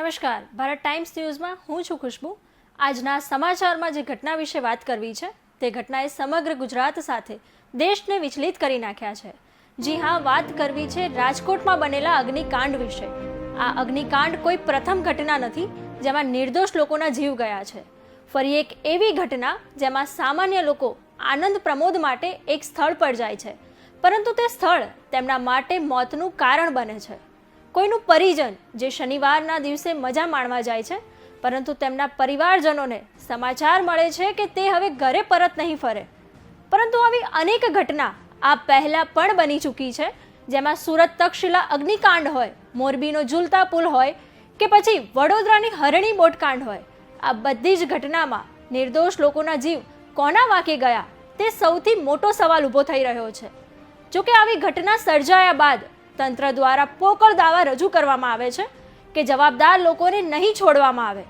નમસ્કાર, ભારત ટાઈમ્સ ન્યૂઝમાં હું છું ખુશ્બુ। આજના સમાચારમાં જે ઘટના વિશે વાત કરવી છે તે ઘટનાએ સમગ્ર ગુજરાત સાથે દેશને વિચલિત કરી નાખ્યા છે। જી હા, વાત કરવી છે રાજકોટમાં બનેલા અગ્નિકાંડ વિશે। આ અગ્નિકાંડ કોઈ પ્રથમ ઘટના નથી જેમાં નિર્દોષ લોકોના જીવ ગયા છે। ફરી એક એવી ઘટના જેમાં સામાન્ય લોકો આનંદ પ્રમોદ માટે એક સ્થળ પર જાય છે, પરંતુ તે સ્થળ તેમના માટે મોતનું કારણ બને છે। કોઈનું પરિજન જે શનિવારના દિવસે મજા માણવા જાય છે, પરંતુ તેમના પરિવારજનોને સમાચાર મળે છે કે તે હવે ઘરે પરત નહીં ફરે। પરંતુ આવી અનેક ઘટના આ પહેલા પણ બની ચૂકી છે, જેમાં સુરત તક્ષશિલા અગ્નિકાંડ હોય, મોરબીનો ઝૂલતા પુલ હોય કે પછી વડોદરાની હરણી બોટકાંડ હોય, આ બધી જ ઘટનામાં નિર્દોષ લોકોના જીવ કોના વાંકે ગયા તે સૌથી મોટો સવાલ ઊભો થઈ રહ્યો છે। જોકે આવી ઘટના સર્જાયા બાદ તંત્ર દ્વારા પોકળ દાવા રજૂ કરવામાં આવે છે કે જવાબદાર લોકોને નહીં છોડવામાં આવે,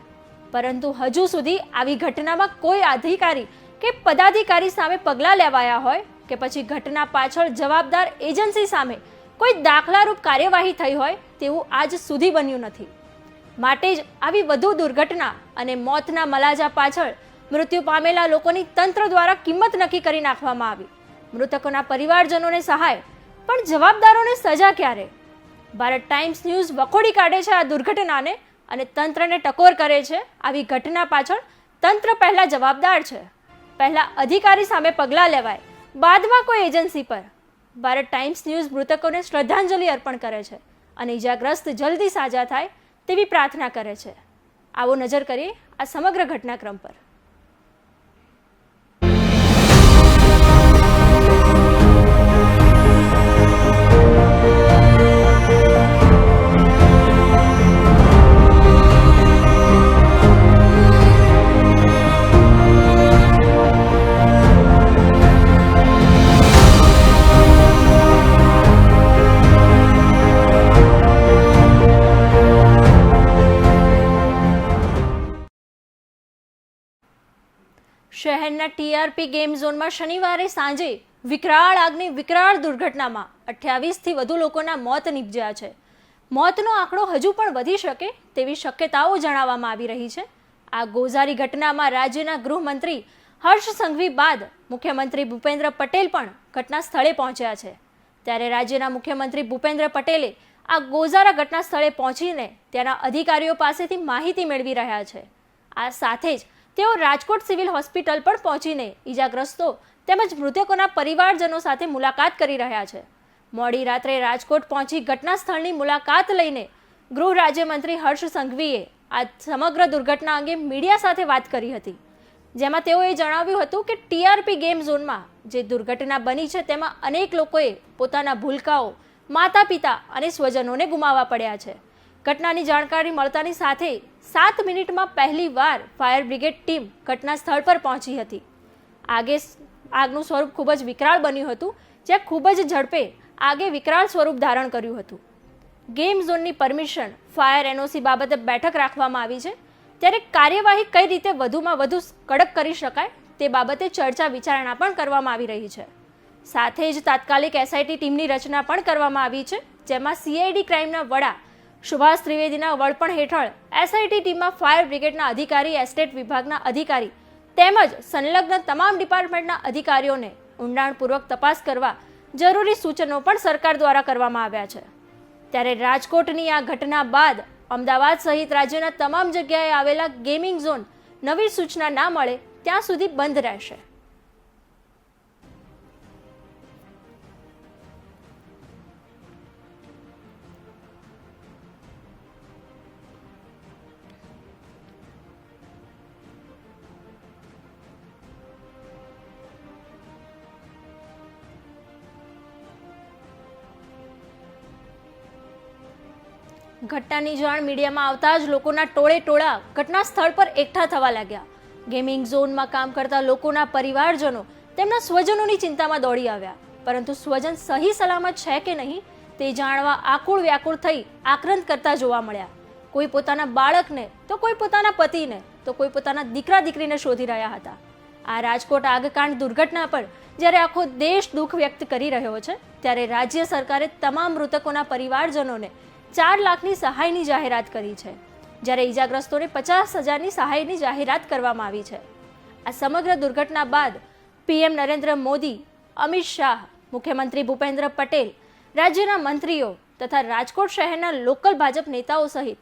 પરંતુ હજુ સુધી આવી ઘટનામાં કોઈ અધિકારી કે પદાધિકારી સામે પગલાં લેવાયા હોય કે પછી ઘટના પાછળ જવાબદાર એજન્સી સામે કોઈ દાખલારૂપ કાર્યવાહી થઈ હોય તેવું આજ સુધી બન્યું નથી। માટે જ આવી વધુ દુર્ઘટના અને મોતના મલાજા પાછળ મૃત્યુ પામેલા લોકોની તંત્ર દ્વારા કિંમત નક્કી કરી નાખવામાં આવી। મૃતકોના પરિવારજનોને સહાય, પણ જવાબદારોને સજા ક્યારે? ભારત ટાઈમ્સ ન્યૂઝ વખોડી કાઢે છે આ દુર્ઘટનાને અને તંત્રને ટકોર કરે છે। આવી ઘટના પાછળ તંત્ર પહેલા જવાબદાર છે, પહેલા અધિકારી સામે પગલાં લેવાય, બાદમાં કોઈ એજન્સી પર। ભારત ટાઈમ્સ ન્યૂઝ મૃતકોને શ્રદ્ધાંજલિ અર્પણ કરે છે અને ઇજાગ્રસ્ત જલ્દી સાજા થાય તેવી પ્રાર્થના કરે છે। આવો નજર કરીએ આ સમગ્ર ઘટનાક્રમ પર। શહેરના ટીઆરપી ગેમ ઝોનમાં શનિવારે સાંજે વિકરાળ આગની વિકરાળ દુર્ઘટનામાં 28થી વધુ લોકોના મોત નીપજ્યા છે। મોતનો આંકડો હજુ પણ વધી શકે તેવી શક્યતાઓ જણાવવામાં આવી રહી છે। આ ગોઝારી ઘટનામાં રાજ્યના ગૃહમંત્રી હર્ષ સંઘવી બાદ મુખ્યમંત્રી ભૂપેન્દ્ર પટેલ પણ ઘટના સ્થળે પહોંચ્યા છે। ત્યારે રાજ્યના મુખ્યમંત્રી ભૂપેન્દ્ર પટેલે આ ગોઝારા ઘટના સ્થળે પહોંચીને ત્યાંના અધિકારીઓ પાસેથી માહિતી મેળવી રહ્યા છે। આ સાથે જ તેઓ રાજકોટ સિવિલ હોસ્પિટલ પર પહોંચીને ઈજાગ્રસ્તો તેમજ મૃતકોના પરિવારજનો સાથે મુલાકાત કરી રહ્યા છે। મોડી રાત્રે રાજકોટ પહોંચી ઘટના સ્થળની મુલાકાત લઈને ગૃહ રાજ્યમંત્રી હર્ષ સંઘવીએ આ સમગ્ર દુર્ઘટના અંગે મીડિયા સાથે વાત કરી હતી, જેમાં તેઓએ જણાવ્યું હતું કે ટીઆરપી ગેમ ઝોનમાં જે દુર્ઘટના બની છે તેમાં અનેક લોકોએ પોતાના ભૂલકાઓ, માતા પિતા અને સ્વજનોને ગુમાવવા પડ્યા છે। ઘટનાની જાણકારી મળતાની સાથે 7 મિનિટમાં પહેલીવાર ફાયર બ્રિગેડ ટીમ ઘટના સ્થળ પર પહોંચી હતી। આગનું સ્વરૂપ ખૂબ જ વિકરાળ બન્યું હતું, જ્યાં ખૂબ જ ઝડપે આગે વિકરાળ સ્વરૂપ ધારણ કર્યું હતું। ગેમ ઝોનની પરમિશન, ફાયર એનઓસી બાબતે બેઠક રાખવામાં આવી છે, ત્યારે કાર્યવાહી કઈ રીતે વધુમાં વધુ કડક કરી શકાય તે બાબતે ચર્ચા વિચારણા પણ કરવામાં આવી રહી છે। સાથે જ તાત્કાલિક એસઆઈટી ટીમની રચના પણ કરવામાં આવી છે, જેમાં સીઆઈડી ક્રાઇમના વડા સુભાષ ત્રિવેદીના વડપણ હેઠળ એસઆઈટી ટીમમાં ફાયર બ્રિગેડના અધિકારી, એસ્ટેટ વિભાગના અધિકારી તેમજ સંલગ્ન તમામ ડિપાર્ટમેન્ટના અધિકારીઓને ઊંડાણપૂર્વક તપાસ કરવા જરૂરી સૂચનો પણ સરકાર દ્વારા કરવામાં આવ્યા છે। ત્યારે રાજકોટની આ ઘટના બાદ અમદાવાદ સહિત રાજ્યના તમામ જગ્યાએ આવેલા ગેમિંગ ઝોન નવી સૂચના ના મળે ત્યાં સુધી બંધ રહેશે। ઘટનાની જાણ મીડિયામાં આવતા જ લોકોના ટોળે ટોળા ઘટના સ્થળ પર એકઠા થવા લાગ્યા। ગેમિંગ ઝોનમાં કામ કરતા લોકોના પરિવારજનો તેમના સ્વજનોની ચિંતામાં દોડી આવ્યા, પરંતુ સ્વજન સહી સલામત છે કે નહીં તે જાણવા આકુળ વ્યાકુળ થઈ આક્રંદ કરતા જોવા મળ્યા। કોઈ પોતાના બાળકને, તો કોઈ પોતાના પતિને, તો કોઈ પોતાના દીકરા દીકરીને શોધી રહ્યા હતા। આ રાજકોટ આગકાંડ દુર્ઘટના પર જ્યારે આખો દેશ દુઃખ વ્યક્ત કરી રહ્યો છે, ત્યારે રાજ્ય સરકારે તમામ મૃતકોના પરિવારજનોને 4 લાખની સહાયની જાહેરાત કરી છે। જ્યારે ઈજાગ્રસ્તોને 50,000ની સહાયની જાહેરાત કરવામાં આવી છે. આ સમગ્ર દુર્ઘટના બાદ પીએમ નરેન્દ્ર મોદી, અમિત શાહ, મુખ્યમંત્રી ભૂપેન્દ્ર પટેલ, રાજ્યના મંત્રીઓ તથા રાજકોટ શહેરના લોકલ ભાજપ નેતાઓ સહિત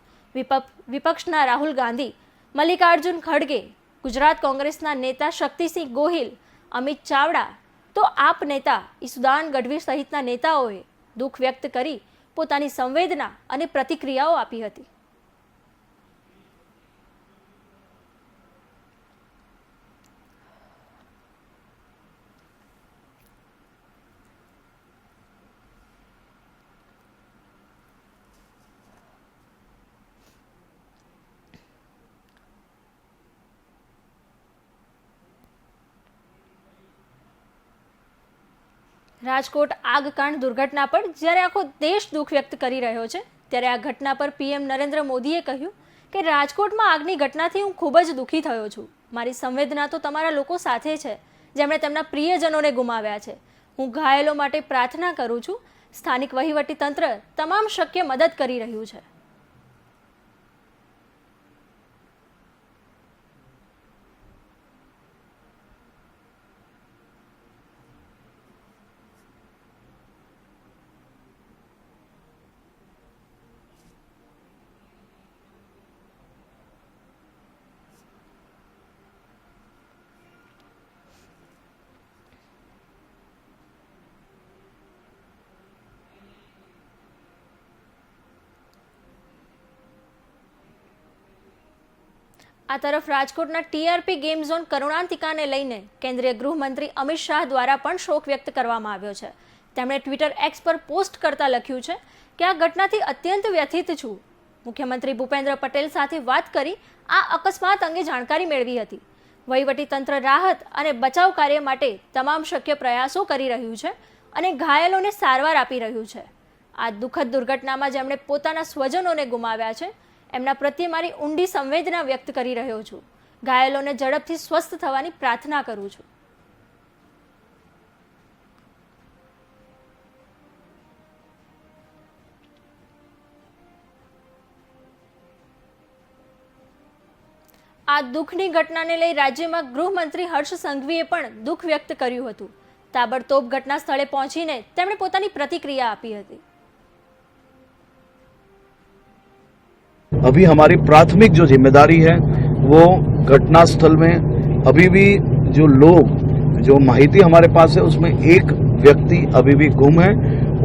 વિપક્ષના રાહુલ ગાંધી, મલ્લિકાર્જુન ખડગે, ગુજરાત કોંગ્રેસના નેતા શક્તિસિંહ ગોહિલ, અમિત ચાવડા તો આપ નેતા ઈસુદાન ગઢવી સહિતના નેતાઓએ દુઃખ વ્યક્ત કરી પોતાની સંવેદના અને પ્રતિક્રિયાઓ આપી હતી. રાજકોટ આગકાંડ દુર્ઘટના પર જ્યારે આખો દેશ દુઃખ વ્યક્ત કરી રહ્યો છે, ત્યારે આ ઘટના પર પીએમ નરેન્દ્ર મોદીએ કહ્યું કે રાજકોટમાં આગની ઘટનાથી હું ખૂબ જ દુઃખી થયો છું. મારી સંવેદના તો તમારા લોકો સાથે છે જેમણે તેમના પ્રિયજનોને ગુમાવ્યા છે. હું ઘાયલો માટે પ્રાર્થના કરું છું. સ્થાનિક વહીવટીતંત્ર તમામ શક્ય મદદ કરી રહ્યું છે. આ તરફ રાજકોટના ટીઆરપી ગેમ ઝોન કરુણાંતિકાને લઈને કેન્દ્રીય ગૃહમંત્રી અમિત શાહ દ્વારા પણ શોક વ્યક્ત કરવામાં આવ્યો છે. તેમણે ટ્વિટર એક્સ પર પોસ્ટ કરતા લખ્યું છે કે આ ઘટનાથી અત્યંત વ્યથિત છું. મુખ્યમંત્રી ભૂપેન્દ્ર પટેલ સાથે વાત કરી આ અકસ્માત અંગે જાણકારી મેળવી હતી. વહીવટીતંત્ર રાહત અને બચાવ કાર્ય માટે તમામ શક્ય પ્રયાસો કરી રહ્યું છે અને ઘાયલોને સારવાર આપી રહ્યું છે. આ દુઃખદ દુર્ઘટનામાં જેમણે પોતાના સ્વજનોને ગુમાવ્યા છે એમના પ્રત્યે મારી ઊંડી સંવેદના વ્યક્ત કરી રહ્યો છું. ઘાયલોને ઝડપથી સ્વસ્થ થવાની પ્રાર્થના કરું છું. આ દુઃખની ઘટનાને લઈ રાજ્યમાં ગૃહમંત્રી હર્ષ સંઘવીએ પણ દુઃખ વ્યક્ત કર્યું હતું. તાબડતોબ ઘટના સ્થળે પહોંચીને તેમણે પોતાની પ્રતિક્રિયા આપી હતી. अभी हमारी प्राथमिक जो जिम्मेदारी है वो घटना स्थल में अभी भी जो लोग जो माहिती हमारे पास है उसमें एक व्यक्ति अभी भी गुम है,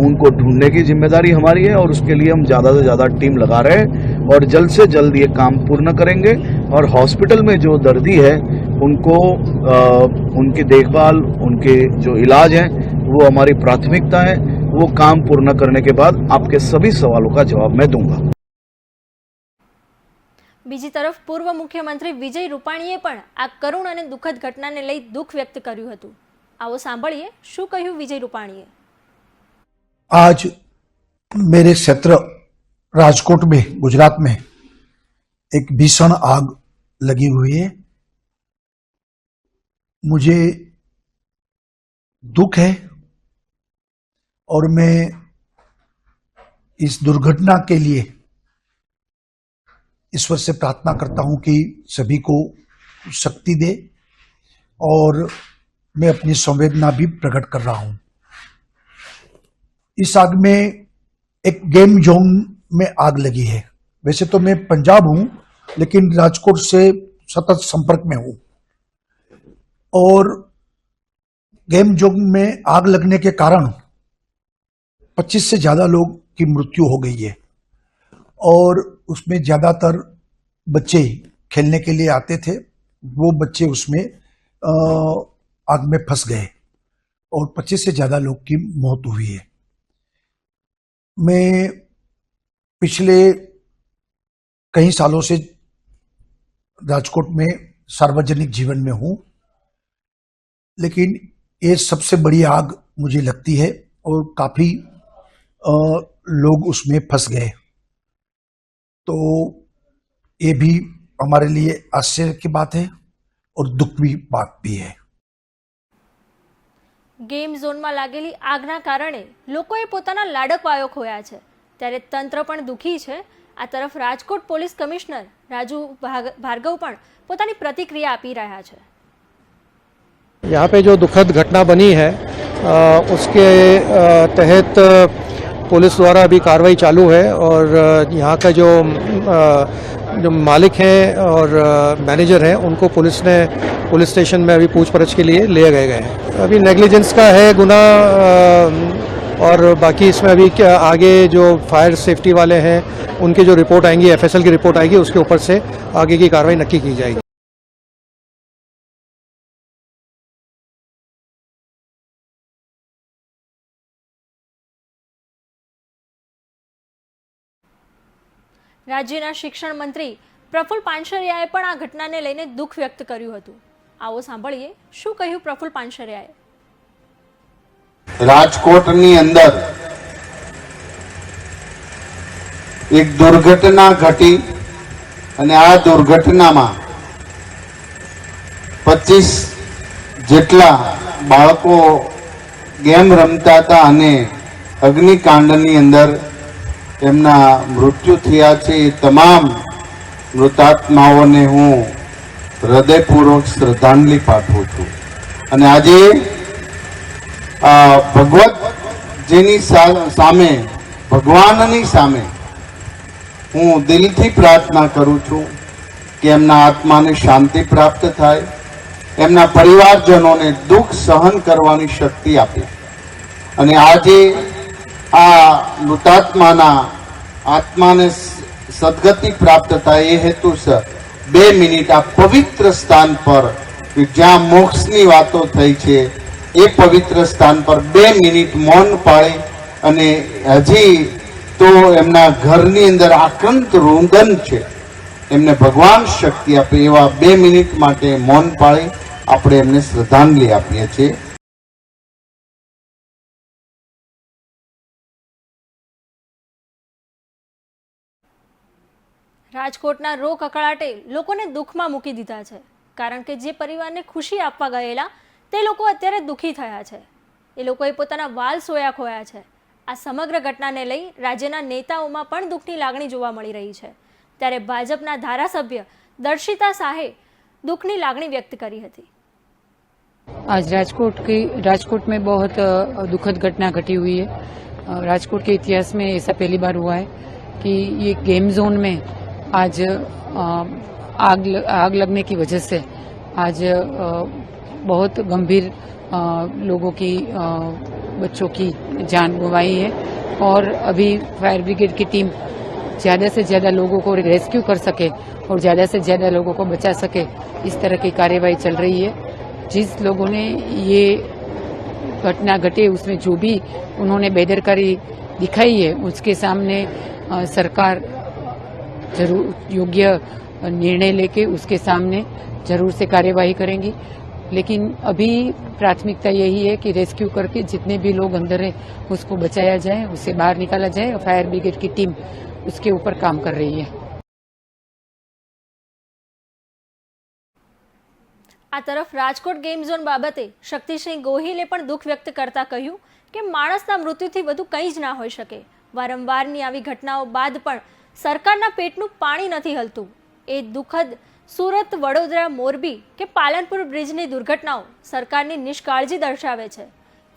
उनको ढूंढने की जिम्मेदारी हमारी है और उसके लिए हम ज़्यादा से ज़्यादा टीम लगा रहे हैं और जल्द से जल्द ये काम पूर्ण करेंगे और हॉस्पिटल में जो दर्दी है उनको उनकी देखभाल, उनके जो इलाज है वो हमारी प्राथमिकता है. वो काम पूर्ण करने के बाद आपके सभी सवालों का जवाब मैं दूंगा. બીજી તરફ પૂર્વ મુખ્યમંત્રી વિજય રૂપાણીએ પણ આ કરુણ અને દુઃખદ ઘટનાને લઈ દુઃખ વ્યક્ત કર્યું હતું. આવો સાંભળીએ શું કહ્યું વિજય રૂપાણીએ. आज मेरे क्षेत्र राजकोट में, गुजरात में एक भीषण आग लगी हुई है. मुझे दुख है और मैं इस दुर्घटना के लिए ईश्वर से प्रार्थना करता हूं कि सभी को शक्ति दे और मैं अपनी संवेदना भी प्रकट कर रहा हूं. इस आग में एक गेम जोन में आग लगी है. वैसे तो मैं पंजाब हूं लेकिन राजकोट से सतत संपर्क में हूं और गेम जोन में आग लगने के कारण 25 से ज्यादा लोग की मृत्यु हो गई है और उसमें ज्यादातर बच्चे खेलने के लिए आते थे. वो बच्चे उसमें आग में फंस गए और 25 से ज्यादा लोग की मौत हुई है. मैं पिछले कई सालों से राजकोट में सार्वजनिक जीवन में हूं, लेकिन ये सबसे बड़ी आग मुझे लगती है और काफी लोग उसमें फंस गए. तो ये भी हमारे लिए आश्चर्य की बात है और दुख की बात भी है. ગેમ ઝોનમાં લાગેલી આગના કારણે લોકોએ પોતાના લાડકવાયો ખોયા છે, ત્યારે તંત્ર પણ દુઃખી છે. આ તરફ રાજકોટ પોલીસ કમિશનર રાજુ ભાર્ગવ પણ પોતાની પ્રતિક્રિયા આપી રહ્યા છે। यहाँ पे जो दुखद घटना बनी है उसके तहत पुलिस द्वारा अभी कार्रवाई चालू है और यहाँ का जो मालिक हैं और मैनेजर हैं उनको पुलिस स्टेशन में अभी पूछपरछ के लिए ले गए हैं। अभी नेग्लिजेंस का है गुना और बाकी इसमें अभी क्या आगे जो फायर सेफ्टी वाले हैं उनकी जो रिपोर्ट आएंगी, FSL की रिपोर्ट आएगी, उसके ऊपर से आगे की कार्रवाई नक्की की जाएगी। રાજ્યના શિક્ષણ મંત્રી પ્રફુલ્લ પાનસરિયાએ પણ આ ઘટનાને લઈને દુઃખ વ્યક્ત કર્યું હતું। આવો સાંભળીએ શું કહ્યું પ્રફુલ્લ પાનસરિયાએ। રાજકોટની અંદર એક દુર્ઘટના ઘટી અને આ દુર્ઘટનામાં 25 જેટલા બાળકો ગેમ રમતા હતા અને અગ્નિકાંડની અંદર એમના મૃત્યુ થયા છે। એ તમામ મૃતાત્માઓને હું હૃદયપૂર્વક શ્રદ્ધાંજલિ પાઠવું છું અને આજે ભગવત જેની સામે ભગવાનની સામે હું દિલથી પ્રાર્થના કરું છું કે એમના આત્માને શાંતિ પ્રાપ્ત થાય, એમના પરિવારજનોને દુઃખ સહન કરવાની શક્તિ આપે અને આજે આ મૃતાત્માના આત્માને સદગતિ પ્રાપ્ત થાય એ હેતુસર 2 મિનિટ આ પવિત્ર સ્થાન પર જ્યાં મોક્ષની વાતો થઈ છે એ પવિત્ર સ્થાન પર 2 મિનિટ મૌન પાળી અને હજી તો એમના ઘરની અંદર આક્રંત રુદન છે, એમને ભગવાન શક્તિ આપે એવા 2 મિનિટ માટે મૌન પાળી આપણે એમને શ્રદ્ધાંજલિ આપીએ છીએ। રાજકોટના રો કકળાટે લોકોને દુઃખમાં મૂકી દીધા છે, કારણ કે જે પરિવારને ખુશી આપવા ગયેલા તે લોકો અત્યારે દુઃખી થયા છે। એ લોકોએ પોતાના વાલ સોયા ખોયા છે। આ સમગ્ર ઘટનાને લઈ રાજ્યના નેતાઓમાં પણ દુઃખની લાગણી જોવા મળી રહી છે। ત્યારે ભાજપના ધારાસભ્ય દર્શિતા શાહે દુઃખની લાગણી વ્યક્ત કરી હતી। आज राजकोट में बहुत दुखद घटना घटी हुई है। राजकोट के इतिहास में ऐसा पहली बार हुआ है कि ये गेम जोन में आज आग लगने की वजह से आज बहुत गंभीर लोगों की बच्चों की जान गंवाई है और अभी फायर ब्रिगेड की टीम ज़्यादा से ज़्यादा लोगों को रेस्क्यू कर सके और ज़्यादा से ज़्यादा लोगों को बचा सके, इस तरह की कार्यवाही चल रही है। जिस लोगों ने ये घटना घटे उसमें जो भी उन्होंने बेदरकारी दिखाई है उसके सामने सरकार जरूर योग्य निर्णय लेके उसके सामने जरूर से कार्यवाही करेंगी। लेकिन अभी प्राथमिकता यही है कि रेस्क्यू करके जितने भी लोग अंदर हैं उसको बचाया जाए, उसे बाहर निकाला जाए और फायर ब्रिगेड की टीम उसके ऊपर काम कर रही है। આ તરફ રાજકોટ ગેમ ઝોન બાબતે શક્તિસિંહ ગોહિલે પણ દુઃખ વ્યક્ત કરતા કહ્યું કે માણસના મૃત્યુથી વધુ કંઈ જ ના હોઈ શકે। વારંવારની આવી ઘટનાઓ બાદ પણ સરકારના પેટનું પાણી નથી હલતું। એ દુઃખદ સુરત, વડોદરા, મોરબી કે પાલનપુર બ્રિજની દુર્ઘટનાઓ સરકારની નિષ્કાળજી દર્શાવે છે।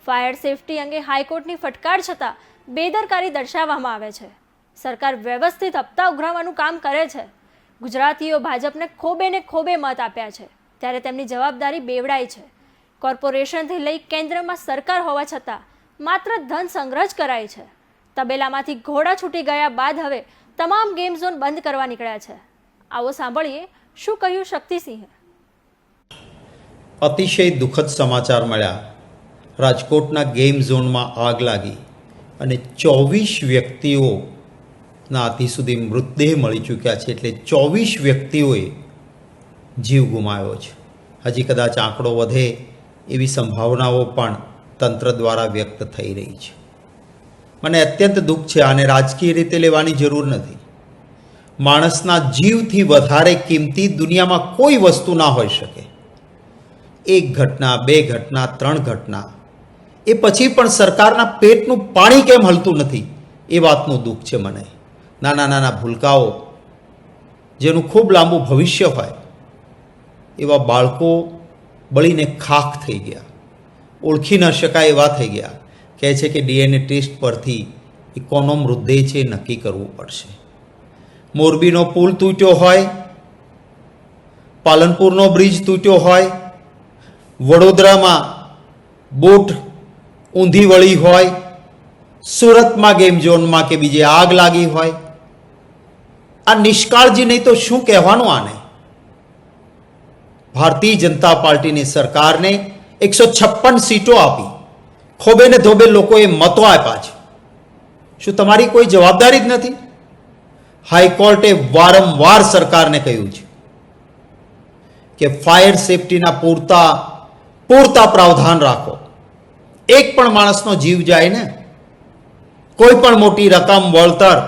ફાયર સેફટી અંગે હાઈકોર્ટની ફટકાર છતાં બેદરકારી દર્શાવવામાં આવે છે। સરકાર વ્યવસ્થિત હપ્તા ઉઘરાવવાનું કામ કરે છે। ગુજરાતીઓ ભાજપને ખોબે ને ખોબે મત આપ્યા છે, ત્યારે તેમની જવાબદારી બેવડાઈ છે। કોર્પોરેશનથી લઈ કેન્દ્રમાં સરકાર હોવા છતાં માત્ર ધન સંગ્રહ જ કરાય છે। તબેલામાંથી ઘોડા છૂટી ગયા બાદ હવે તમામ ગેમ ઝોન બંધ કરવા નીકળ્યા છે। આવો સાંભળીએ શું કહ્યું શક્તિસિંહે। અતિશય દુઃખદ સમાચાર મળ્યા। રાજકોટના ગેમ ઝોનમાં આગ લાગી અને 24 વ્યક્તિઓના આથી સુધી મૃતદેહ મળી ચૂક્યા છે, એટલે 24 વ્યક્તિઓએ જીવ ગુમાવ્યો છે। હજી કદાચ આંકડો વધે એવી સંભાવનાઓ પણ તંત્ર દ્વારા વ્યક્ત થઈ રહી છે। મને અત્યંત દુઃખ છે। આને રાજકીય રીતે લેવાની જરૂર નથી। માણસના જીવથી વધારે કિંમતી દુનિયામાં કોઈ વસ્તુ ના હોઈ શકે। એક ઘટના, 2 ઘટના, 3 ઘટના, એ પછી પણ સરકારના પેટનું પાણી કેમ હલતું નથી એ વાતનું દુઃખ છે મને। નાના નાના ભૂલકાઓ જેનું ખૂબ લાંબુ ભવિષ્ય હોય એવા બાળકો બળીને ખાખ થઈ ગયા, ઓળખી ન શકાય એવા થઈ ગયા. કહે છે કે DNA ટેસ્ટ પરથી એ કોનો મૃતદેહ છે એ નક્કી કરવું પડશે. મોરબીનો પુલ તૂટ્યો હોય, પાલનપુરનો બ્રિજ તૂટ્યો હોય, વડોદરામાં બોટ ઊંધી વળી હોય, સુરતમાં ગેમ ઝોનમાં કે બીજે આગ લાગી હોય, આ નિષ્કાળજી નહીં તો શું કહેવાનું આને? ભારતીય જનતા પાર્ટીની સરકારને 156 સીટો આપી, ખોબે ને ધોબે લોકોએ મતો આપ્યા છે. શું તમારી કોઈ જવાબદારી જ નથી? હાઈકોર્ટે વારંવાર સરકારને કહ્યું છે કે ફાયર સેફટીના પૂરતા પ્રાવધાન રાખો. એક પણ માણસનો જીવ જાય ને, કોઈ પણ મોટી રકમ વળતર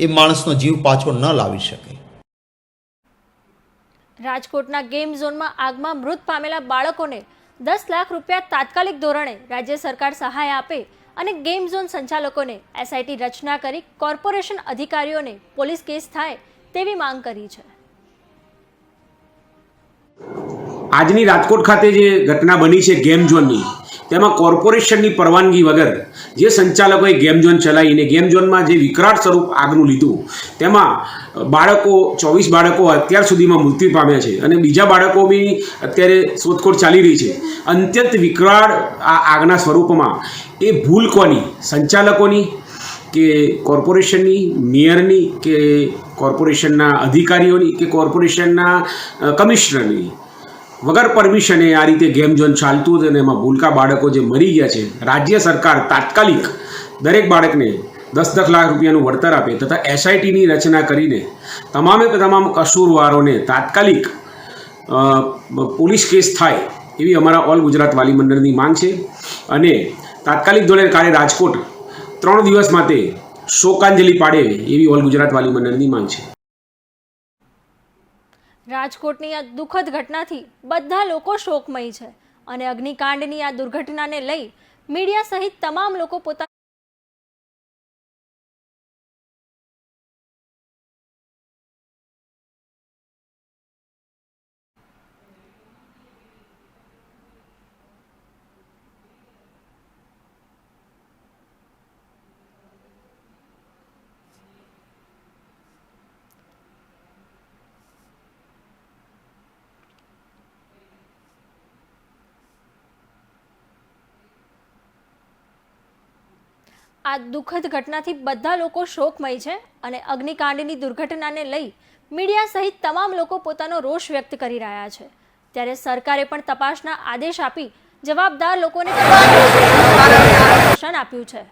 એ માણસનો જીવ પાછો ન લાવી શકે. રાજકોટના ગેમ ઝોનમાં આગમાં મૃત પામેલા બાળકોને 10 લાખ રૂપિયા તાત્કાલિક ધોરણે રાજ્ય સરકાર સહાય આપે અને ગેમ ઝોન સંચાલકોને SIT રચના કરી કોર્પોરેશન અધિકારીઓને પોલીસ કેસ થાય તેવી માંગ કરી છે. આજની રાજકોટ ખાતે જે ઘટના બની છે ગેમ ઝોનની, તેમાં કોર્પોરેશનની પરવાનગી વગર જે સંચાલકોએ ગેમ ઝોન ચલાવીને ગેમ ઝોનમાં જે વિકરાળ સ્વરૂપ આગનું લીધું, તેમાં બાળકો 24 બાળકો અત્યાર સુધીમાં મૃત્યુ પામ્યા છે અને બીજા બાળકો બી અત્યારે શોધખોળ ચાલી રહી છે. અત્યંત વિકરાળ આ આગના સ્વરૂપમાં એ ભૂલ કોની? સંચાલકોની કે કોર્પોરેશનની, મેયરની કે કોર્પોરેશનના અધિકારીઓની કે કોર્પોરેશનના કમિશનરની? વગર પરમિશને આ રીતે ગેમ ઝોન ચાલતું હતું અને એમાં ભૂલકા બાળકો જે મરી ગયા છે. રાજ્ય સરકાર તાત્કાલિક દરેક બાળકને 10-10 લાખ રૂપિયાનું વળતર આપે તથા SITની રચના કરીને તમામ કસૂરવારોને તાત્કાલિક પોલીસ કેસ થાય એવી અમારા ઓલ ગુજરાત વાલી મંડળની માંગ છે. અને તાત્કાલિક ધોરણે કાર્ય રાજકોટ 3 દિવસ માટે શોકાંજલિ પાડે એવી ઓલ ગુજરાત વાલી મંડળની માંગ છે. રાજકોટની આ દુઃખદ ઘટનાથી બધા લોકો શોકમય છે અને અગ્નિકાંડની આ દુર્ઘટનાને લઈ મીડિયા સહિત તમામ લોકો પોતાના આ દુઃખદ ઘટનાથી બધા લોકો શોકમય છે અને અગ્નિકાંડની દુર્ઘટનાને લઈ મીડિયા સહિત તમામ લોકો પોતાનો રોષ વ્યક્ત કરી રહ્યા છે. ત્યારે સરકારે પણ તપાસના આદેશ આપી જવાબદાર લોકોને આપ્યું છે.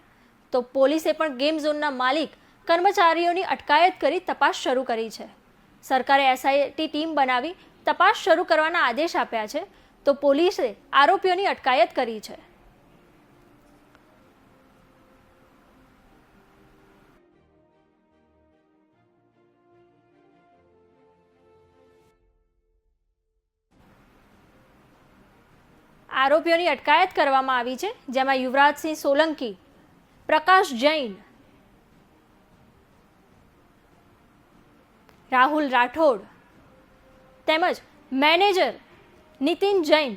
તો પોલીસે પણ ગેમ ઝોનના માલિક કર્મચારીઓની અટકાયત કરી તપાસ શરૂ કરી છે. સરકારે SIT ટીમ બનાવી તપાસ શરૂ કરવાના આદેશ આપ્યા છે. તો પોલીસે આરોપીઓની અટકાયત કરી છે. આરોપીઓની અટકાયત કરવામાં આવી છે, જેમાં યુવરાજસિંહ સોલંકી, પ્રકાશ જૈન, રાહુલ રાઠોડ તેમજ મેનેજર નીતિન જૈન.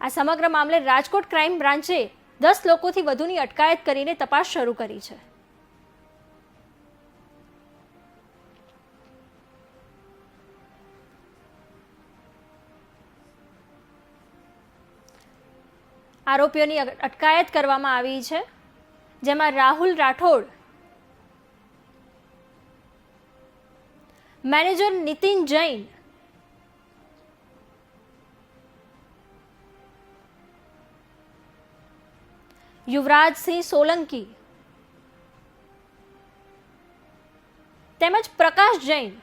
આ સમગ્ર મામલે રાજકોટ ક્રાઇમ બ્રાન્ચે 10 લોકોથી વધુની અટકાયત કરીને તપાસ શરૂ કરી છે. આરોપીઓની અટકાયત કરવામાં આવી છે, જેમાં રાહુલ રાઠોડ, મેનેજર નીતિન જૈન, યુવરાજસિંહ સોલંકી તેમજ પ્રકાશ જૈન.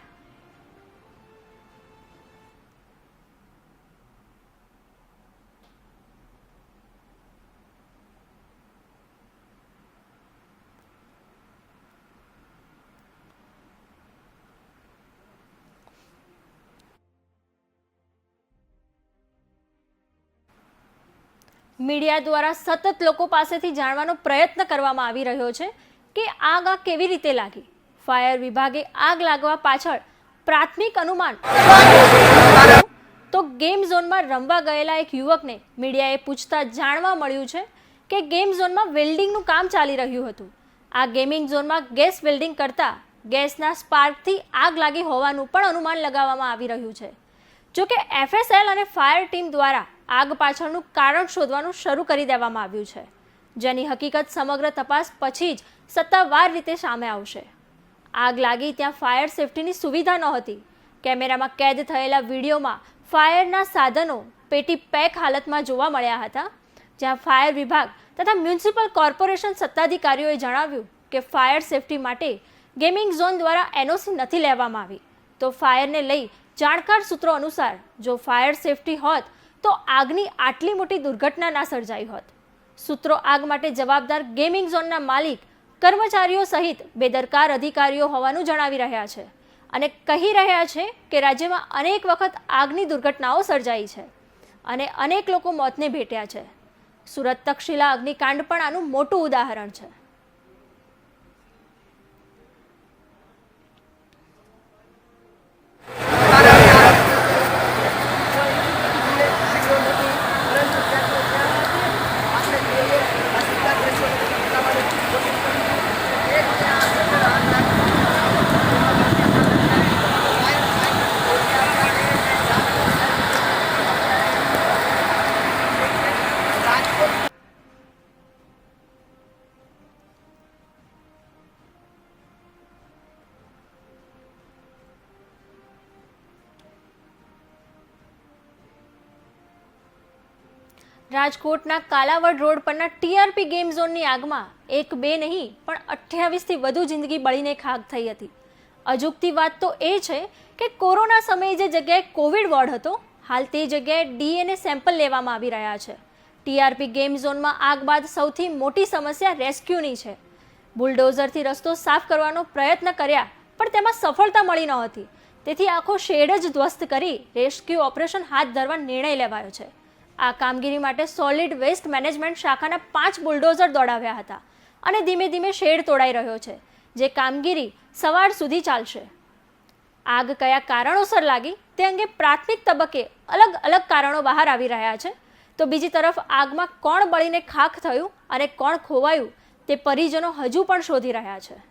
મીડિયા દ્વારા સતત લોકો પાસેથી જાણવાનો પ્રયત્ન કરવામાં આવી રહ્યો છે કે આગ કેવી રીતે લાગી. ફાયર વિભાગે આગ લાગવા પાછળ પ્રાથમિક અનુમાન તો ગેમ ઝોનમાં રમવા ગયેલા એક યુવકને મીડિયાએ પૂછતા જાણવા મળ્યું છે કે ગેમ ઝોનમાં વેલ્ડિંગનું કામ ચાલી રહ્યું હતું. આ ગેમિંગ ઝોનમાં ગેસ વેલ્ડિંગ કરતા ગેસના સ્પાર્કથી આગ લાગી હોવાનું પણ અનુમાન લગાવવામાં આવી રહ્યું છે. જોકે FSL અને ફાયર ટીમ દ્વારા આગ પાછળનું કારણ શોધવાનું શરૂ કરી દેવામાં આવ્યું છે, જેની હકીકત સમગ્ર તપાસ પછી જ સત્તાવાર રીતે સામે આવશે. આગ લાગી ત્યાં ફાયર સેફટીની સુવિધા નહોતી. કેમેરામાં કેદ થયેલા વિડીયોમાં ફાયરના સાધનો પેટી પેક હાલતમાં જોવા મળ્યા હતા, જ્યાં ફાયર વિભાગ તથા મ્યુનિસિપલ કોર્પોરેશન સત્તાધિકારીઓએ જણાવ્યું કે ફાયર સેફટી માટે ગેમિંગ ઝોન દ્વારા NOC નથી લેવામાં આવી. તો ફાયરને લઈ જાણકાર સૂત્રો અનુસાર જો ફાયર સેફટી હોત તો આગની આટલી મોટી દુર્ઘટના ના સર્જાઈ હોત. સૂત્રો આગ માટે જવાબદાર ગેમિંગ ઝોનના માલિક, કર્મચારીઓ સહિત બેદરકાર અધિકારીઓ હોવાનું જણાવી રહ્યા છે અને કહી રહ્યા છે કે રાજ્યમાં અનેક વખત આગની દુર્ઘટનાઓ સર્જાઈ છે અને અનેક લોકો મોતને ભેટ્યા છે. સુરત તક્ષશિલા અગ્નિકાંડ પણ આનું મોટું ઉદાહરણ છે. રાજકોટના કાલાવડ રોડ પરના TRP ગેમ ઝોનની આગમાં 1-2 નહીં પણ 28થી વધુ જિંદગી બળીને ખાખ થઈ હતી. અજુગતી વાત તો એ છે કે કોરોના સમયે જે જગ્યાએ કોવિડ વોર્ડ હતો, હાલ તે જગ્યાએ DNA સેમ્પલ લેવામાં આવી રહ્યા છે. TRP ગેમ ઝોનમાં આગ બાદ સૌથી મોટી સમસ્યા રેસ્ક્યુની છે. બુલડોઝરથી રસ્તો સાફ કરવાનો પ્રયત્ન કર્યા પણ તેમાં સફળતા મળી નહોતી. તેથી આખો શેડ જ ધ્વસ્ત કરી રેસ્ક્યુ ઓપરેશન હાથ ધરવા નિર્ણય લેવાયો છે. આ કામગીરી માટે સોલિડ વેસ્ટ મેનેજમેન્ટ શાખાના 5 બુલડોઝર દોડાવ્યા હતા અને ધીમે ધીમે શેડ તોડાઈ રહ્યો છે, જે કામગીરી સવાર સુધી ચાલશે. આગ કયા કારણોસર લાગી તે અંગે પ્રાથમિક તબક્કે અલગ અલગ કારણો બહાર આવી રહ્યા છે, તો બીજી તરફ આગમાં કોણ બળીને ખાખ થયું અને કોણ ખોવાયું તે પરિજનો હજુ પણ શોધી રહ્યા છે.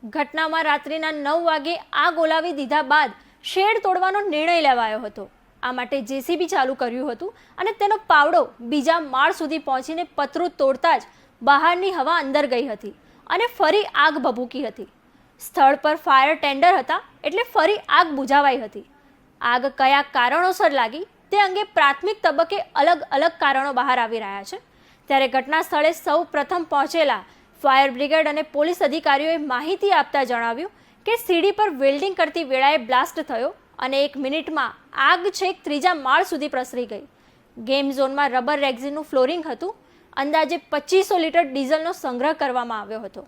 ઘટનામાં રાત્રિના 9 વાગે આગ ઓલાવી દીધા બાદ શેડ તોડવાનો નિર્ણય લેવાયો હતો. આ માટે JCB ચાલુ કર્યું હતું અને તેનો પાવડો બીજા માળ સુધી પહોંચીને પતરું તોડતા જ બહારની હવા અંદર ગઈ હતી અને ફરી આગ ભભૂકી હતી. સ્થળ પર ફાયર ટેન્ડર હતા એટલે ફરી આગ બુઝાવાઈ હતી. આગ કયા કારણોસર લાગી તે અંગે પ્રાથમિક તબક્કે અલગ અલગ કારણો બહાર આવી રહ્યા છે. ત્યારે ઘટના સ્થળે સૌ પ્રથમ પહોંચેલા ફાયર બ્રિગેડ અને પોલીસ અધિકારીઓએ માહિતી આપતા જણાવ્યું કે સીડી પર વેલ્ડિંગ કરતી વેળાએ બ્લાસ્ટ થયો અને 1 મિનિટમાં આગ છેક 3જા માળ સુધી પ્રસરી ગઈ. ગેમ ઝોનમાં રબર રેક્ઝિનનું ફ્લોરિંગ હતું. અંદાજે 2500 લીટર ડીઝલનો સંગ્રહ કરવામાં આવ્યો હતો.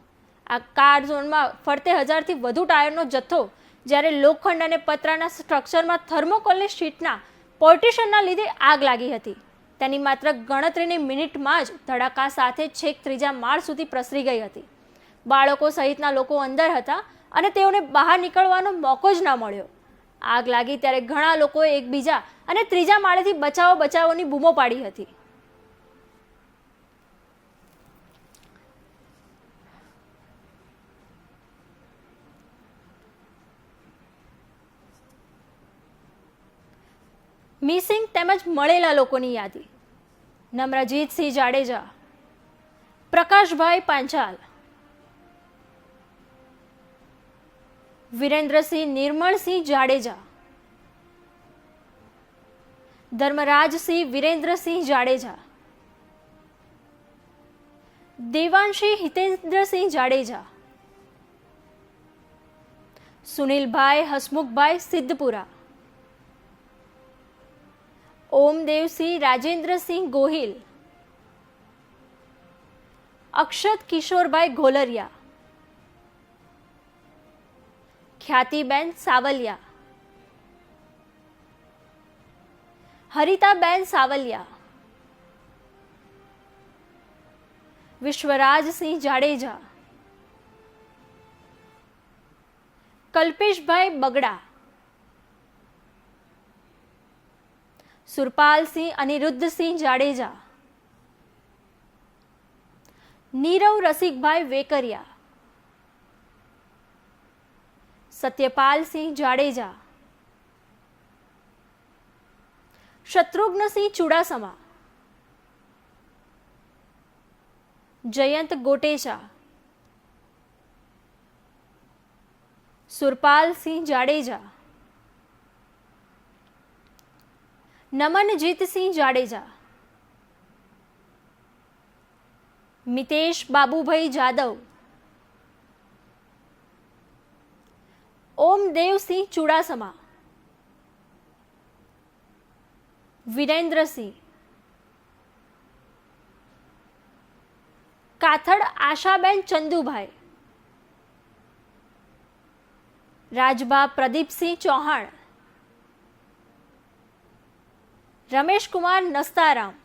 આ કાર ઝોનમાં ફરતે 1000થી વધુ ટાયરનો જથ્થો, જ્યારે લોખંડ અને પતરાના સ્ટ્રક્ચરમાં થર્મોકોલની શીટના પોર્ટિશનના લીધે આગ લાગી હતી. તેની માત્ર ગણતરીની મિનિટમાં જ ધડાકા સાથે છેક 3જા માળ સુધી પ્રસરી ગઈ હતી. બાળકો સહિતના લોકો અંદર હતા અને તેઓને બહાર નીકળવાનો મોકો જ ના મળ્યો. આગ લાગી ત્યારે ઘણા લોકોએ એકબીજા અને 3જા માળેથી બચાવોની બૂમો પાડી હતી. મિસિંગ તેમજ મળેલા લોકોની યાદી: નમ્રજીતસિંહ જાડેજા, પ્રકાશભાઈ પાંચાલ, વિરેન્દ્રસિંહ નિર્મળસિંહ જાડેજા, ધર્મરાજસિંહ વિરેન્દ્રસિંહ જાડેજા, દેવાંશી હિતેન્દ્રસિંહ જાડેજા, સુનિલભાઈ હસમુખભાઈ સિદ્ધપુરા, ઓમદેવસિંહ રાજેન્દ્રસિંહ ગોહિલ, અક્ષત કિશોરભાઈ ઘોલરિયા, ખ્યાતિબેન સાવલિયા, હરિતાબેન સાવલિયા, વિશ્વરાજસિંહ જાડેજા, કલ્પેશભાઈ બગડા, સુરપાલસિંહ અનિરુદ્ધસિંહ જાડેજા, નીરવ રસિકભાઈ વેકરિયા, સત્યપાલસિંહ જાડેજા, શત્રુઘ્નસિંહ ચુડાસમા, જયંત ગોટેચા, સુરપાલસિંહ જાડેજા, નમનજીતસિંહ જાડેજા, મિતેશ બાબુભાઈ જાદવ, ઓમદેવસિંહ ચુડાસમા, વિરેન્દ્રસિંહ, કાથડ આશાબેન ચંદુભાઈ, રાજભા પ્રદીપસિંહ ચૌહાણ, રમેશકુમાર નસ્તારામ,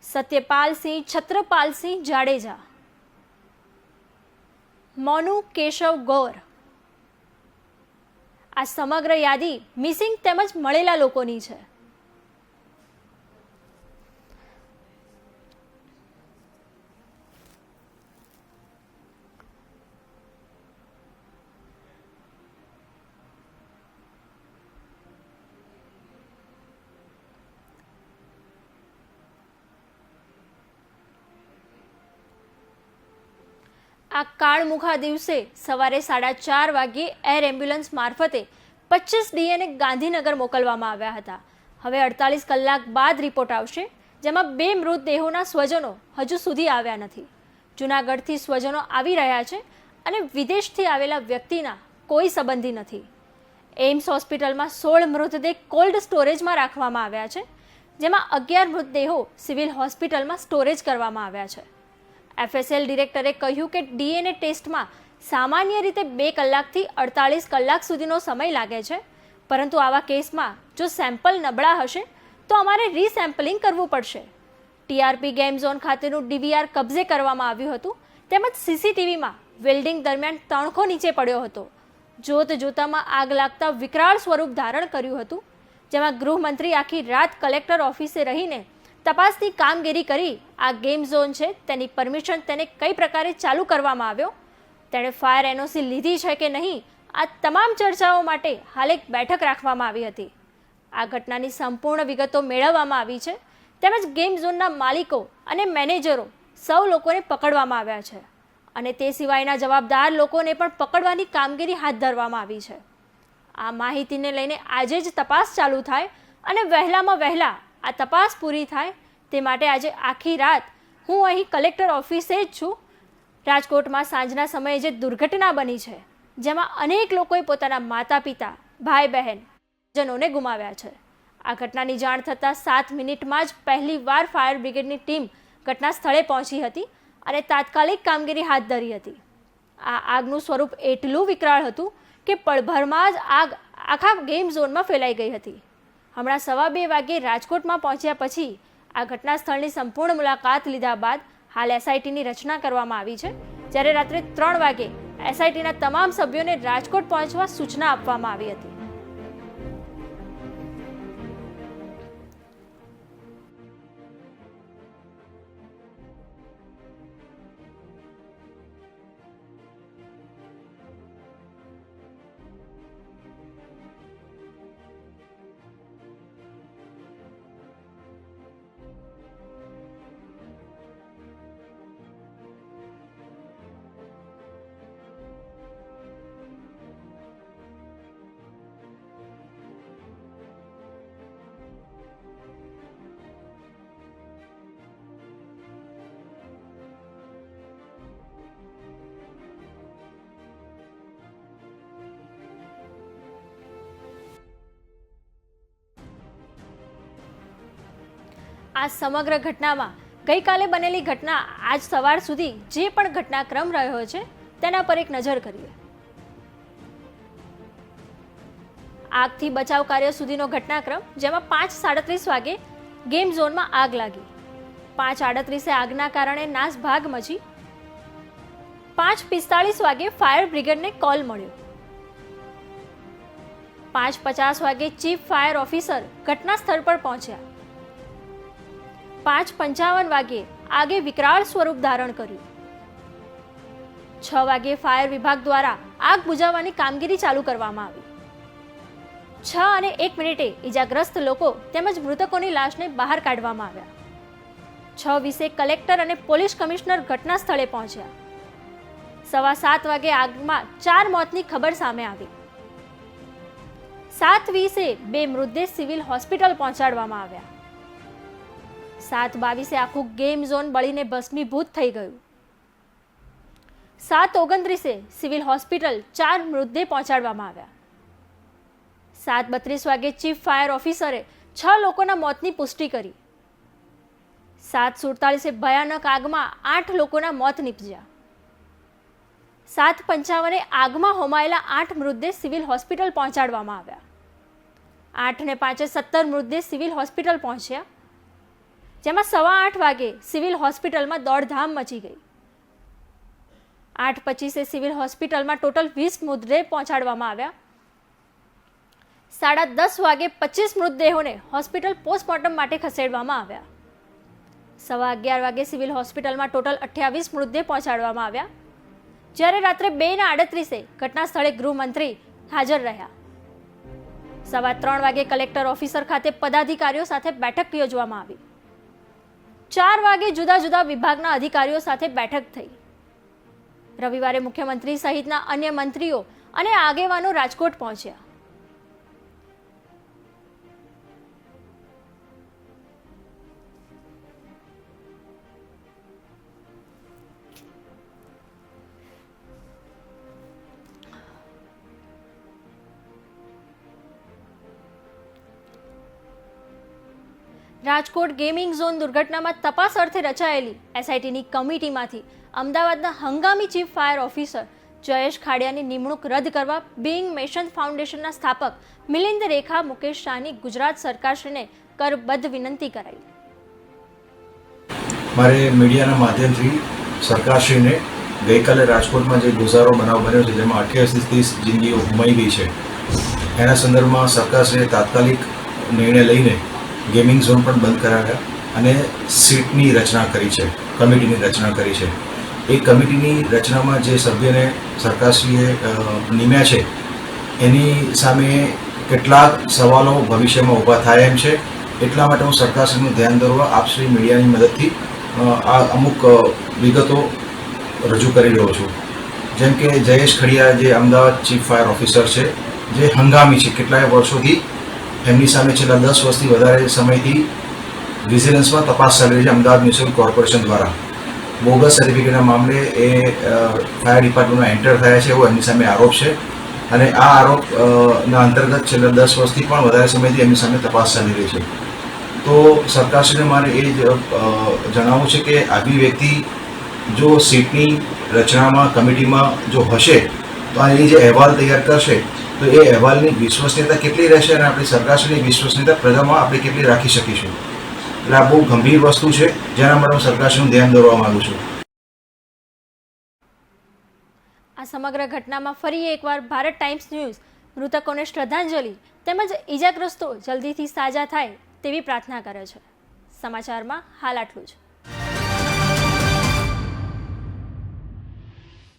સત્યપાલસિંહ છત્રપાલસિંહ જાડેજા, મોનુ કેશવ ગૌર. આ સમગ્ર યાદી મિસિંગ તેમજ મળેલા લોકોની છે. આ કાળમુખા દિવસે સવારે 4:30 વાગ્યે એર એમ્બ્યુલન્સ મારફતે 25 ડીએનએ ગાંધીનગર મોકલવામાં આવ્યા હતા. હવે 48 કલાક બાદ રિપોર્ટ આવશે, જેમાં 2 મૃતદેહોના સ્વજનો હજુ સુધી આવ્યા નથી. જૂનાગઢથી સ્વજનો આવી રહ્યા છે અને વિદેશથી આવેલા વ્યક્તિના કોઈ સંબંધી નથી. એમ્સ હોસ્પિટલમાં 16 મૃતદેહ કોલ્ડ સ્ટોરેજમાં રાખવામાં આવ્યા છે, જેમાં 11 મૃતદેહો સિવિલ હોસ્પિટલમાં સ્ટોરેજ કરવામાં આવ્યા છે. એફએસએલ ડિરેક્ટરે કહ્યું કે ડીએનએ ટેસ્ટમાં સામાન્ય રીતે 2 કલાકથી 48 કલાક સુધીનો સમય લાગે છે, પરંતુ આવા કેસમાં જો સેમ્પલ નબળા હશે તો અમારે રીસેમ્પલિંગ કરવું પડશે. ટીઆરપી ગેમ ઝોન ખાતેનું ડીવીઆર કબજે કરવામાં આવ્યું હતું, તેમજ સીસીટીવીમાં વેલ્ડિંગ દરમિયાન તણખો નીચે પડ્યો હતો. જોત જોતામાં આગ લાગતા વિકરાળ સ્વરૂપ ધારણ કર્યું હતું, જેમાં ગૃહમંત્રી આખી રાત કલેક્ટર ઓફિસે રહીને તપાસની કામગીરી કરી આ ગેમ ઝોન છે તેની પરમિશન તેને કઈ પ્રકારે ચાલુ કરવામાં આવ્યો, તેણે ફાયર એનઓસી લીધી છે કે નહીં, આ તમામ ચર્ચાઓ માટે હાલ એક બેઠક રાખવામાં આવી હતી. આ ઘટનાની સંપૂર્ણ વિગતો મેળવવામાં આવી છે, તેમજ ગેમ ઝોનના માલિકો અને મેનેજરો સૌ લોકોને પકડવામાં આવ્યા છે અને તે સિવાયના જવાબદાર લોકોને પણ પકડવાની કામગીરી હાથ ધરવામાં આવી છે. આ માહિતીને લઈને આજે જ તપાસ ચાલુ થાય અને વહેલામાં વહેલા આ તપાસ પૂરી થાય તે માટે આજે આખી રાત હું અહીં કલેક્ટર ઓફિસે જ છું. રાજકોટમાં સાંજના સમયે જે દુર્ઘટના બની છે, જેમાં અનેક લોકોએ પોતાના માતા પિતા, ભાઈ બહેન, જનોને ગુમાવ્યા છે. આ ઘટનાની જાણ થતાં 7 મિનિટમાં જ પહેલીવાર ફાયર બ્રિગેડની ટીમ ઘટના સ્થળે પહોંચી હતી અને તાત્કાલિક કામગીરી હાથ ધરી હતી. આ આગનું સ્વરૂપ એટલું વિકરાળ હતું કે પળભરમાં જ આગ આખા ગેમ ઝોનમાં ફેલાઈ ગઈ હતી. હમણાં 2:15 વાગ્યે રાજકોટમાં પહોંચ્યા પછી આ ઘટના સ્થળની સંપૂર્ણ મુલાકાત લીધા બાદ હાલ એસઆઈટીની રચના કરવામાં આવી છે, જ્યારે રાત્રે 3 વાગે એસઆઈટીના તમામ સભ્યોને રાજકોટ પહોંચવા સૂચના આપવામાં આવી હતી. આ સમગ્ર ઘટનામાં ગઈકાલે બનેલી ઘટના આજ સવાર સુધી જે પણ ઘટનાક્રમ રહ્યો છે તેના પર એક નજર કરીએ. આગથી બચાવ કાર્ય સુધીનો ઘટનાક્રમ, જેમાં 5:37 વાગે ગેમ ઝોનમાં આગ લાગી. 5:38 આગના કારણે નાસભાગ મચી. 5:45 વાગે ફાયર બ્રિગેડને કોલ મળ્યો. 5:50 વાગે ચીફ ફાયર ઓફિસર ઘટના સ્થળ પર પહોંચ્યા. 5:55 વાગે આગે વિકરાળ સ્વરૂપ ધારણ કર્યું. 6 વાગે ફાયર વિભાગ દ્વારા આગ બુઝાવવાની કામગીરી ચાલુ કરવામાં આવી. 6:01 ઈજાગ્રસ્ત લોકો તેમજ મૃતકોની લાશને બહાર કાઢવામાં આવ્યા. 6:20 કલેક્ટર અને પોલીસ કમિશનર ઘટના સ્થળે પહોંચ્યા. 7:15 વાગે આગમાં 4 મોતની ખબર સામે આવી. 7:20 2 મૃતદેહ સિવિલ હોસ્પિટલ પહોંચાડવામાં આવ્યા. 7:22 આખું ગેમ ઝોન બળીને ભસ્મીભૂત થઈ ગયું. 7:29 સિવિલ હોસ્પિટલ 4 મૃતદેહ પહોંચાડવામાં આવ્યા. 7:32 વાગે ચીફ ફાયર ઓફિસરે 6 લોકોના મોતની પુષ્ટિ કરી. 7:47 ભયાનક આગમાં 8 લોકોના મોત નીપજ્યા. 7:55 આગમાં હોમાયેલા 8 મૃતદેહ સિવિલ હોસ્પિટલ પહોંચાડવામાં આવ્યા. 8:05 17 મૃતદેહ સિવિલ હોસ્પિટલ પહોંચ્યા, જેમાં 8:15 વાગે સિવિલ હોસ્પિટલમાં દોડધામ મચી ગઈ. 8:25 સિવિલ હોસ્પિટલમાં ટોટલ 20 મૃતદેહ પહોંચાડવામાં આવ્યા. 10:30 વાગે 25 મૃતદેહોને હોસ્પિટલ પોસ્ટમોર્ટમ માટે ખસેડવામાં આવ્યા. 11:15 વાગે સિવિલ હોસ્પિટલમાં ટોટલ 28 મૃતદેહ પહોંચાડવામાં આવ્યા, જ્યારે રાત્રે 2:38 ઘટના સ્થળે ગૃહમંત્રી હાજર રહ્યા. 3:15 વાગે કલેક્ટર ઓફિસર ખાતે પદાધિકારીઓ સાથે બેઠક યોજવામાં આવી. 4 વાગે જુદા જુદા વિભાગના અધિકારીઓ સાથે બેઠક થઈ. રવિવારે મુખ્યમંત્રી સહિતના અન્ય મંત્રીઓ અને આગેવાનો રાજકોટ પહોંચ્યા. રાજકોટ ગેમિંગ ઝોન દુર્ઘટનામાં તપાસ અર્થે રચાયેલી એસઆઈટીની કમિટીમાંથી અમદાવાદના હંગામી ચીફ ફાયર ઓફિસર જયેશ ખાડિયાની નિમણૂક રદ કરવા બિંગ મેશન ફાઉન્ડેશનના સ્થાપક મિલિંદ રેખા મુકેશ શાહની ગુજરાત સરકારશ્રીને કરબદ્ધ વિનંતી કરાઈ. મારે મીડિયાના માધ્યમથી સરકારશ્રીને ગઈકાલે રાજકોટમાં જે ગોઝારો બનાવ બન્યો છે, જેમાં 28 થી 30 જિંદગીઓ ગુમાઈ ગઈ છે, એના સંદર્ભમાં સરકારશ્રીએ તાત્કાલિક નિર્ણય લઈને ગેમિંગ ઝોન પણ બંધ કરાવ્યા અને સીટની રચના કરી છે, કમિટીની રચના કરી છે. એ કમિટીની રચનામાં જે સભ્યને સરકારશ્રીએ નિમ્યા છે એની સામે કેટલાક સવાલો ભવિષ્યમાં ઊભા થાય એમ છે. એટલા માટે હું સરકારશ્રીનું ધ્યાન દોરવા આપશ્રી મીડિયાની મદદથી આ અમુક વિગતો રજૂ કરી રહ્યો છું. જેમ કે જયેશ ખડિયા જે અમદાવાદ ચીફ ફાયર ઓફિસર છે, જે હંગામી છે, કેટલાય વર્ષોથી એમની સામે છેલ્લા 10 વર્ષથી વધારે સમયથી વિજિલન્સમાં તપાસ ચાલી રહી છે અમદાવાદ મ્યુનિસિપલ કોર્પોરેશન દ્વારા. બોગસ સર્ટિફિકેટના મામલે એ ફાયર ડિપાર્ટમેન્ટમાં એન્ટર થયા છે એવો એમની સામે આરોપ છે, અને આ આરોપના અંતર્ગત છેલ્લા 10 વર્ષથી પણ વધારે સમયથી એમની સામે તપાસ ચાલી રહી છે. તો સરકારશ્રીને મારે એ જ જણાવવું છે કે આવી વ્યક્તિ જો સીટની રચનામાં કમિટીમાં જો હશે તો આ એ જે અહેવાલ તૈયાર કરશે તો એ અહેવાલની વિશ્વસનીયતા કેટલી રહેશે અને આપણી સરકારશ્રીની વિશ્વસનીયતા પ્રજામાં આપણે કેટલી રાખી શકીશું. એટલે આ બહુ ગંભીર વસ્તુ છે, જેના માટે હું સરકારશ્રીનું ધ્યાન દોરવા માંગુ છું. આ સમગ્ર ઘટનામાં ફરી એકવાર ભારત ટાઈમ્સ ન્યૂઝ મૃતકોને શ્રદ્ધાંજલિ તેમજ ઈજાગ્રસ્તો જલ્દીથી સાજા થાય તેવી પ્રાર્થના કરે છે. સમાચારમાં હાલ આટલું જ.